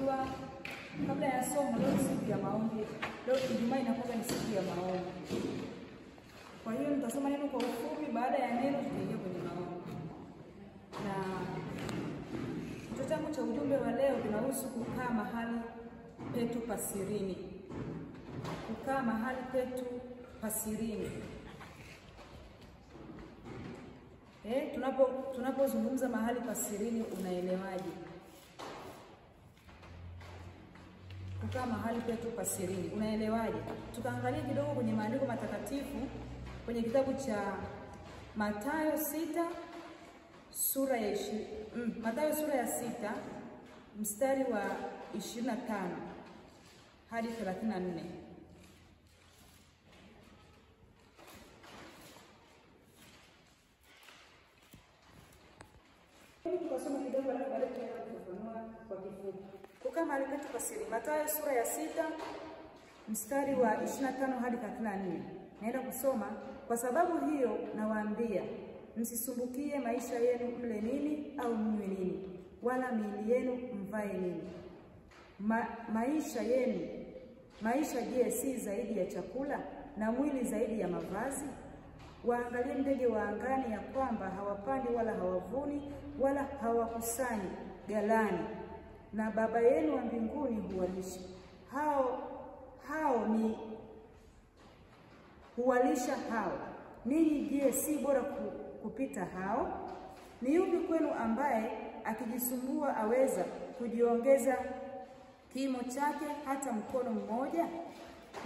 unajua kabla ya somo leo siku ya maombi. Leo Ijumaa inakuwa ni siku ya maombi. Kwa hiyo nitasoma neno kwa ufupi, baada ya neno tutaingia kwenye maombi. Na kichwa changu cha ujumbe wa leo kinahusu kukaa mahali petu pasirini. Kukaa mahali petu pasirini. Tunapozungumza mahali pasirini, unaelewaje? Kukaa mahali petu pasirini, unaelewaje? Tukaangalia kidogo kwenye maandiko matakatifu kwenye kitabu cha Mathayo 6 sura ya Mathayo sura ya 6 mstari wa 25 hadi 34. Tukasoma kidogo alafu baadaye tutafafanua kwa kifupi. Kukaa mahali petu pasirini, Mathayo sura ya 6 mstari wa 25 hadi 34. Naenda kusoma. Kwa sababu hiyo nawaambia, msisumbukie maisha yenu, mle nini au mnywe nini, wala miili yenu mvae nini. Maisha je, si zaidi ya chakula, na mwili zaidi ya mavazi? Waangalie ndege wa angani, ya kwamba hawapandi wala hawavuni wala hawakusanyi ghalani, na Baba yenu wa mbinguni huwalisha. Huwalisha hao. Ninyi je, si bora kupita hao? Ni yupi kwenu ambaye akijisumbua aweza kujiongeza kimo chake hata mkono mmoja?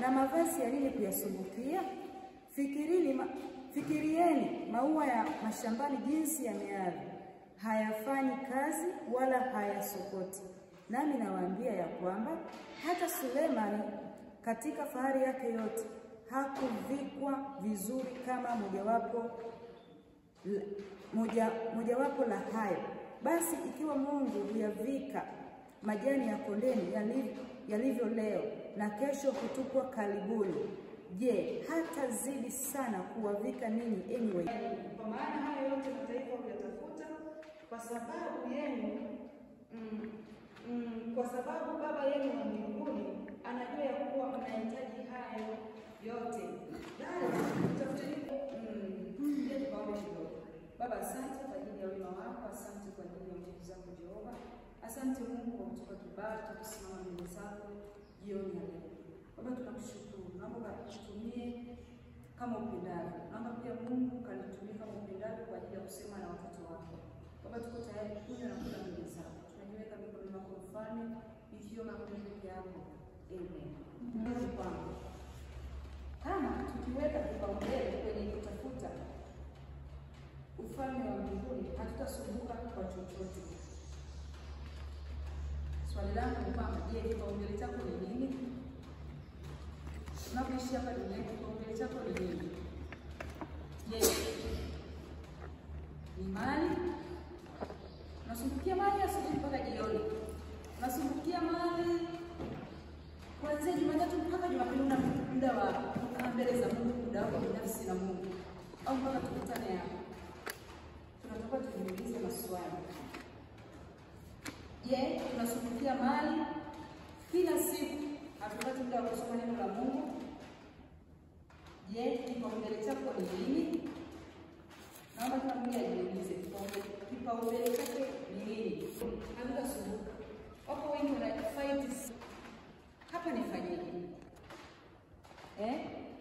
Na mavazi ya nini kuyasumbukia? Fikirieni maua ya mashambani jinsi yameavyo, hayafanyi kazi wala hayasokoti. Nami nawaambia ya kwamba hata Sulemani katika fahari yake yote hakuvikwa vizuri kama mojawapo la hayo. Basi ikiwa Mungu huyavika majani ya kondeni yalivyo leo na kesho kutupwa kalibuni, je, hata zidi sana kuwavika ninyi, enyi waitao? Kwa maana hayo yote mataifa huyatafuta, kwa sababu Baba yenu wa mbinguni anajua ya kuwa mnahitaji hayo yote. Baba, asante kwa ajili ya wema wako, asante kwa ajili ya nguvu zako Jehova. Asante Mungu kwa kutupa kibali tukisimama mbele zako jioni ya leo. Baba, tunakushukuru. Naomba kutumie kama upendavyo. Naomba pia Mungu kanitumie kama upendavyo kwa ajili ya kusema na watoto wako. Baba, tuko tayari kuja na kula mbele zako. Tunajiweka mikononi mwako Mfalme, ikiomba kwa neema yako. Amen. Kama tukiweka kipaumbele kwenye kutafuta ufalme wa mbinguni, hatutasumbuka kwa chochote. Swali langu ni kwamba, je, kipaumbele chako ni nini? Unapoishi hapa duniani, kipaumbele chako ni nini? Je, ni mali? Unasumbukia mali asubuhi mpaka jioni? Unasumbukia mali kuanzia Jumatatu mpaka Jumapili? Una muda wa kukaa mbele za Mungu, muda wako binafsi na Mungu? Au mpaka tukutane hapa tunatoka tujiulize maswali. Je, tunasumbukia mali kila siku? Hatupati muda wa kusoma neno la Mungu? Je, kipaumbele chako ni nini? Naomba kila mmoja ajiulize kipaumbele chake ni nini. Hatutasumbuka. Wako wengi wanafight, hapa nifanyeje?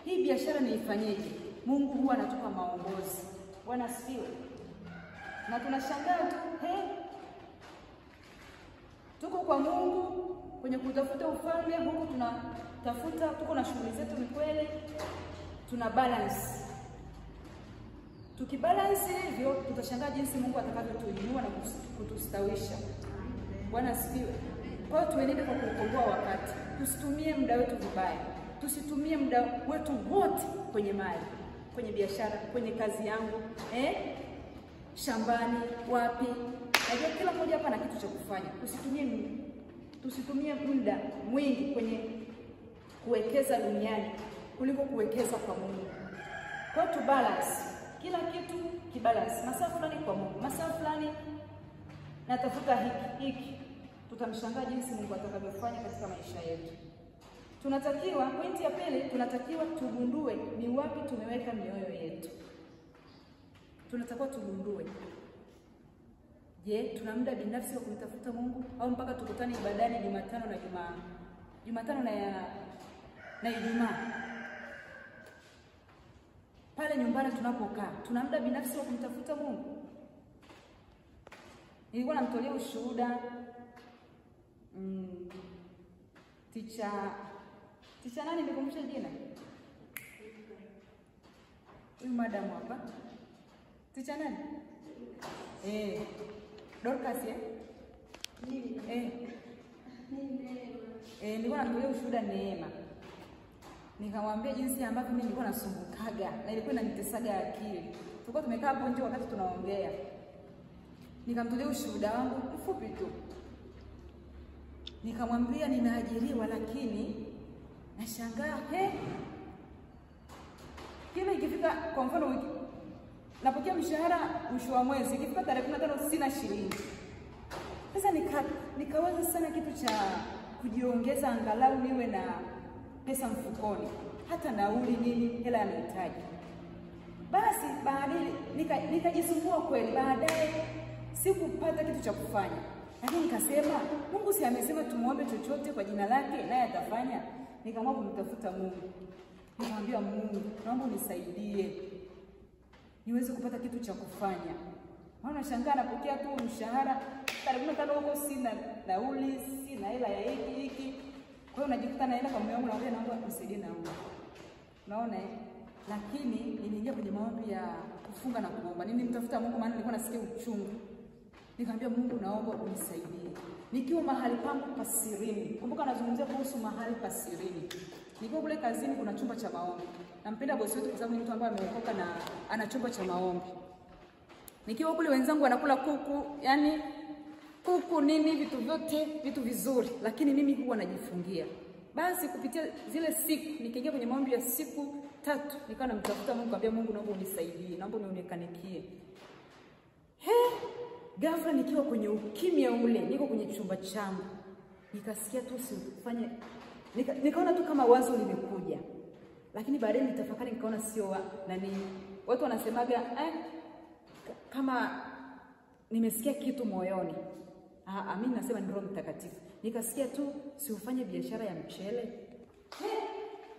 Hii biashara niifanyeje? Mungu huwa anatupa maongozi. Bwana asifiwe. Na tunashangaa tu, tuko kwa Mungu kwenye kutafuta ufalme, huku tunatafuta, tuko na shughuli zetu, ni kweli, tuna balance. Tukibalance hivyo, tutashangaa jinsi Mungu atakavyotuinua na kutustawisha. Bwana asifiwe. Kwa hiyo tuenende kwa kuokoa wakati. Tusitumie muda wetu vibaya. Tusitumie muda wetu wote kwenye mali, kwenye biashara, kwenye kazi yangu, shambani, wapi. Najua kila mmoja hapa na kitu cha kufanya. Tusitumie muda mwingi kwenye kuwekeza duniani kuliko kuwekeza kwa Mungu. Kwa hiyo tu balance. Kila kitu kibalance. Masaa fulani kwa Mungu, masaa fulani natafuta hiki. tutamshangaa jinsi Mungu atakavyofanya katika maisha yetu. Tunatakiwa, pointi ya pili, tunatakiwa tugundue ni wapi tumeweka mioyo yetu. Tunatakiwa tugundue. Je, tuna muda binafsi wa kumtafuta Mungu au mpaka tukutane ibadani Jumatano na Ijumaa? Pale nyumbani tunapokaa, tuna muda binafsi wa kumtafuta Mungu? Nilikuwa namtolea ushuhuda Ticha nani nikumbusha jina? Huyu madam hapa. Ticha nani? Dorcas nilikuwa namtolea ushuhuda Neema. Nikamwambia jinsi ambavyo mimi nilikuwa nasumbukaga na ilikuwa inanitesaga akili. Tulikuwa tumekaa hapo nje wakati tunaongea. Nikamtolea ushuhuda wangu mfupi tu. Nikamwambia ninaajiriwa lakini nashangaa kila ikifika kwa mfano wiki napokea mshahara mwisho wa mwezi, ikifika tarehe 15 sina shilingi. Sasa nikawaza sana kitu cha kujiongeza angalau niwe na pesa mfukoni, hata nauli nini, hela anahitaji. Basi baadaye nikajisumbua kweli, baadaye sikupata kitu cha kufanya. Lakini nikasema Mungu si amesema tumuombe chochote kwa jina lake naye atafanya. Nikaamua kumtafuta Mungu. Nikamwambia Mungu, naomba unisaidie niweze kupata kitu cha kufanya. Maana nashangaa napokea tu mshahara, tarehe 15 huko sina nauli, sina hela ya hiki. Kwa hiyo najikuta naenda kwa mume wangu naomba unisaidie nauli. Unaona Lakini niliingia kwenye maombi ya kufunga na kuomba. Nilimtafuta Mungu maana nilikuwa nasikia uchungu. Nikamwambia Mungu, naomba unisaidie. Nikiwa mahali pangu pasirini. Kumbuka nazungumzia kuhusu mahali pasirini. Nikiwa kule kazini kuna chumba cha maombi. Nampenda bosi wetu kwa sababu ni mtu ambaye ameokoka na ana chumba cha maombi. Nikiwa kule wenzangu wanakula kuku, yani kuku nini, vitu vyote, vitu vizuri, lakini mimi huwa najifungia. Basi kupitia zile siku nikiingia kwenye maombi ya siku 3, nikawa namtafuta Mungu, nikamwambia Mungu, naomba unisaidie, naomba unionekanikie. Ghafla nikiwa kwenye ukimya ule, niko kwenye chumba changu, nikasikia tu usifanye, nikaona tu kama wazo limekuja. Lakini baadaye nitafakari nikaona sio nani. Watu wanasemaga kama nimesikia kitu moyoni. Mimi nasema ni Roho Mtakatifu. Nikasikia tu si ufanye biashara ya mchele.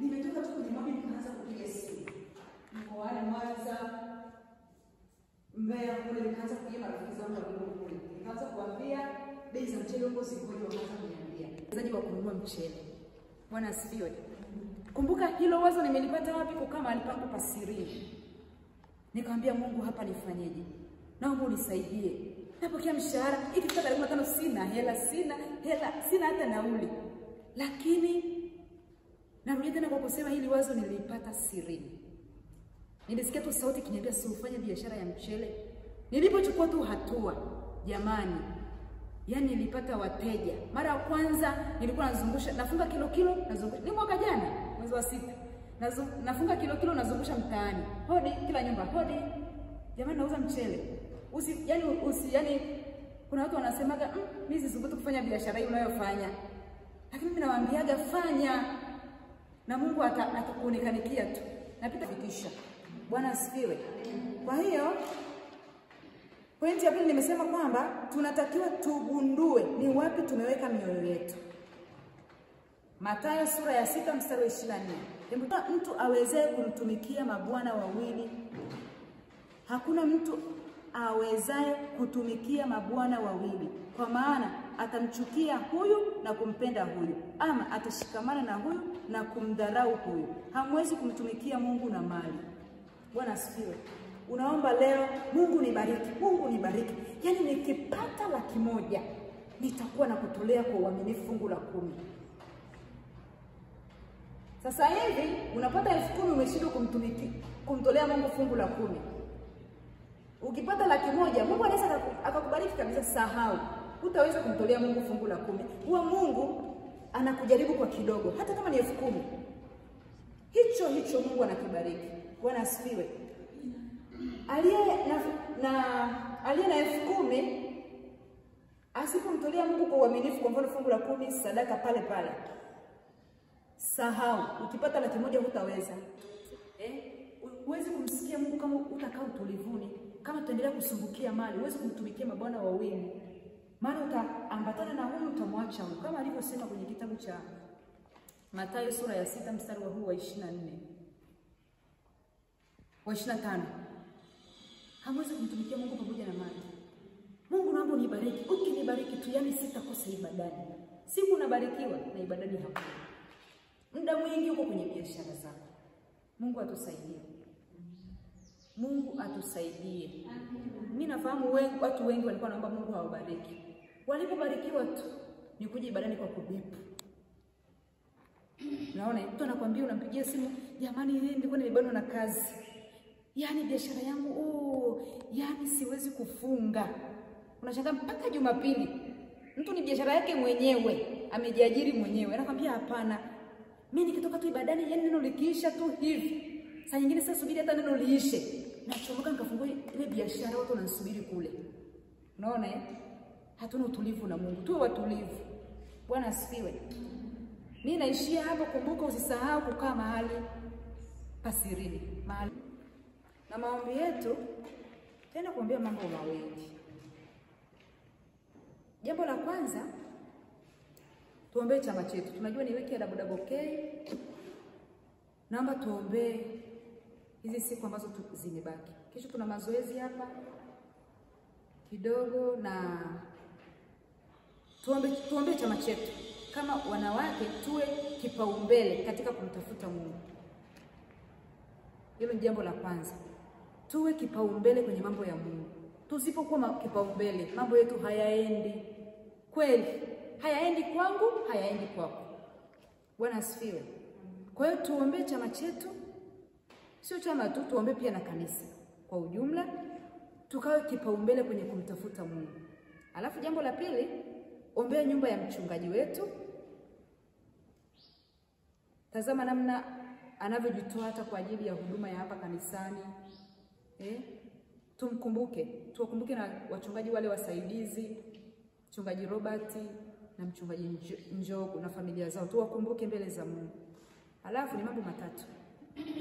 Nimetoka tu kwenye maombi nikaanza kupiga simu. Niko wale Mwanza, Mbeya kule, nikaanza kupiga marafiki zangu wa kule. Nikaanza kuambia bei za mchele huko zikoje, wakaanza kuniambia. Wazaji wa kununua mchele. Bwana asifiwe. Kumbuka hilo wazo nimelipata wapi? Kukaa mahali pangu pasirini. Nikamwambia Mungu, hapa nifanyeje? Naomba unisaidie. Napokea mshahara, ikifika tarehe 15 sina hela, sina hata nauli. Lakini narudi tena kwa kusema hili wazo nilipata sirini. Nilisikia tu sauti kiniambia si ufanye biashara ya mchele. Nilipochukua tu hatua, jamani, yani nilipata wateja. Mara ya kwanza nilikuwa nazungusha, nafunga kilo nazungusha. Ni mwaka jana, mwezi wa 6. Nafunga kilo nazungusha mtaani. Hodi kila nyumba, hodi. Jamani, nauza mchele. Yani kuna watu wanasemaga mimi sisubutu kufanya biashara hii unayofanya. Lakini mimi nawaambiaga fanya na Mungu atakuonekanikia tu. Napita vikisha. Bwana asifiwe. Kwa hiyo pointi ya pili nimesema kwamba tunatakiwa tugundue ni wapi tumeweka mioyo yetu. Mathayo sura ya 6 mstari wa 24. Mtu awezaye kumtumikia mabwana wawili. Hakuna mtu awezaye kutumikia mabwana wawili, kwa maana atamchukia huyu na kumpenda huyu, ama atashikamana na huyu na kumdharau huyu. Hamwezi kumtumikia Mungu na mali. Bwana asifiwe. Unaomba leo, Mungu nibariki, Mungu nibariki. Yaani nikipata 100,000 nitakuwa na kutolea kwa uaminifu fungu la 10. Sasa hivi unapata 10,000 umeshindwa kumtolea Mungu fungu la 10. Ukipata 100,000 Mungu anaweza akakubariki kabisa, sahau. Hutaweza kumtolea Mungu fungu la 10. Huwa Mungu anakujaribu kwa kidogo, hata kama ni 10,000. Hicho Mungu anakibariki. Bwana asifiwe. Aliye na 10,000 Asipomtolea Mungu kwa uaminifu, kwa mfano fungu la 10 sadaka pale pale, sahau. Ukipata 100,000 hutaweza. Huwezi kumsikia Mungu kama utakaa utulivuni. Kama utaendelea kusumbukia mali, huwezi kumtumikia mabwana wawili. Maana utaambatana na huyu, utamwacha huyu, kama alivyosema kwenye kitabu cha Mathayo sura ya 6 mstari wa 24 wa 25. Hamwezi kumtumikia Mungu pamoja na mali. Mungu, naomba unibariki. Ukinibariki tu, yani sitakosa ibadani. Siku unabarikiwa na ibadani hakuna. Muda mwingi uko kwenye biashara zako. Mungu atusaidie. Mungu atusaidie. Mimi nafahamu watu wengi walikuwa naomba Mungu awabariki. Walipobarikiwa tu ni kuja ibadani kwa kubipu. Unaona, mtu anakuambia, unampigia simu, jamani nilikuwa nimebanwa na kazi. Yaani biashara yangu yaani siwezi kufunga. Unashangaa mpaka Jumapili. Mtu ni biashara yake mwenyewe, amejiajiri mwenyewe. Anakuambia hapana. Mimi nikitoka tu ibadani, yani neno likiisha tu hivi. Saa nyingine sasa subiri hata neno liishe. Nachomoka nikafungua ile biashara, watu wananisubiri kule. Unaona hatuna utulivu na Mungu. Tuwe watulivu. Bwana asifiwe. Mimi naishia hapo. Kumbuka, usisahau kukaa mahali pasirini. Mahali. Na maombi yetu tena kuombea mambo mawili. Jambo la kwanza, tuombee chama chetu. Tunajua ni wiki ya WWK. Naomba tuombee hizi siku ambazo zimebaki. Kesho tuna mazoezi hapa kidogo, na tuombee chama chetu. Kama wanawake tuwe kipaumbele katika kumtafuta Mungu. Hilo ni jambo la kwanza. Tuwe kipaumbele kwenye mambo ya Mungu. Tusipokuwa kipaumbele, mambo yetu hayaendi. Kweli, hayaendi kwangu, hayaendi kwako. Bwana asifiwe. Kwa hiyo tuombee chama chetu. Sio chama tu, tuombee pia na kanisa kwa ujumla. Tukawe kipaumbele kwenye kumtafuta Mungu. Alafu jambo la pili, ombea nyumba ya mchungaji wetu. Tazama namna anavyojitoa hata kwa ajili ya huduma ya hapa kanisani. Tuwakumbuke na wachungaji wale wasaidizi, mchungaji Robert na mchungaji Njogu na familia zao. Tuwakumbuke mbele za Mungu. Alafu ni mambo matatu.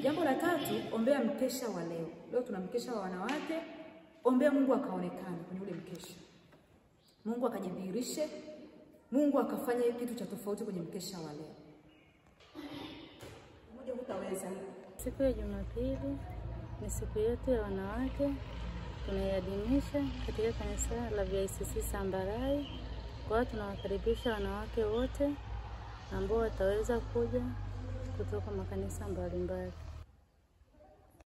Jambo la tatu, ombea mkesha wa leo. Leo tuna mkesha wa wanawake. Ombea Mungu akaonekane kwenye ule mkesha. Mungu akajidhihirishe. Mungu akafanya kitu cha tofauti kwenye mkesha wa leo. Mmoja hutaweza. Siku ya Jumapili ni siku yetu ya wanawake. Tunaiadhimisha katika kanisa la VICC Sambarai. Kwa hiyo tunawakaribisha wanawake wote ambao wataweza kuja kutoka makanisa mbalimbali.